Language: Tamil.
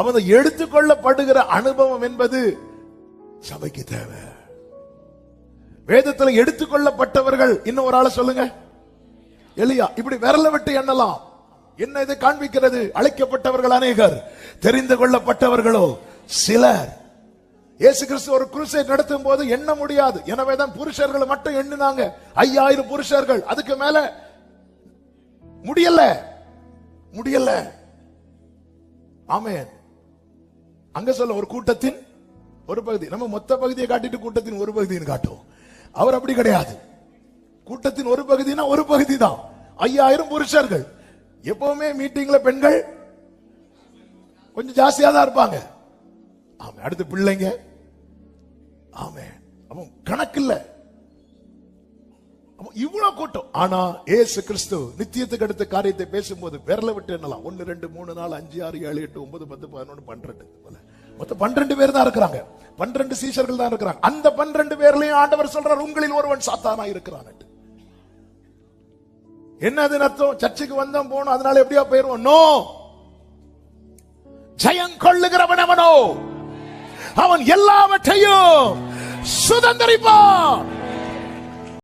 அவன் எடுத்துக்கொள்ளப்படுகிற அனுபவம் என்பது சபைக்கு தேவை. வேதத்தில் எடுத்துக்கொள்ளப்பட்டவர்கள் இன்னும் ஒரு ஆளை சொல்லுங்க, எலியா. இப்படி விரல விட்டு எண்ணலாம். என்ன இதை காண்பிக்கிறது? அழைக்கப்பட்டவர்கள் அநேகர், தெரிந்து கொள்ளப்பட்டவர்களோ சிலர். இயேசு கிறிஸ்து ஒரு குருசேட் நடத்தும் போது எண்ண முடியாது. எனவேதான் புருஷர்கள் மட்டும் எண்ணினாங்க. 5000 புருஷர்கள். அதுக்கு மேல முடியல. ஆமென். அங்க சொல்ல ஒரு கூட்டத்தின் ஒரு பகுதி. நம்ம மொத்த பகுதியை காட்டிட்டு கூட்டத்தின் ஒரு பகுதின்னு காட்டுவோம். அவர் அப்படி கிடையாது. கூட்டத்தின் ஒரு பகுதினா ஒரு பகுதி தான். 5000 புருஷர்கள். எப்பவுமே மீட்டிங்ல பெண்கள் கொஞ்சம் ஜாஸ்தியா தான் இருப்பாங்க. ஆமா. அடுத்து பிள்ளைங்க. ஆமே. அவன் கணக்கு இல்ல. இவ்வளவு கூட்டம். ஆனா இயேசு கிறிஸ்து நித்தியத்துக்கு அடுத்த காரியத்தை பேசும்போது விரல விட்டு என்னலாம் 1 2 3 4 5 6 7 8 9 10 11 12 மொத்தம் 12 பேர் தான் இருக்கிறாங்க. 12 சீஷர்கள் தான் இருக்கிறாங்க. அந்த 12 பேர்லயும் ஆண்டவர் சொல்றார், உங்களில் ஒருவன் சாத்தானா இருக்கிறான். என்ன அது அர்த்தம்? சர்ச்சுக்கு வந்தோம் போனோம் அதனால எப்படியா போயிருவோம்? நோ. ஜெயம் கொள்ளுகிறவன் அவனோ, அவன் எல்லாவற்றையும் சுதந்தரிப்பான்.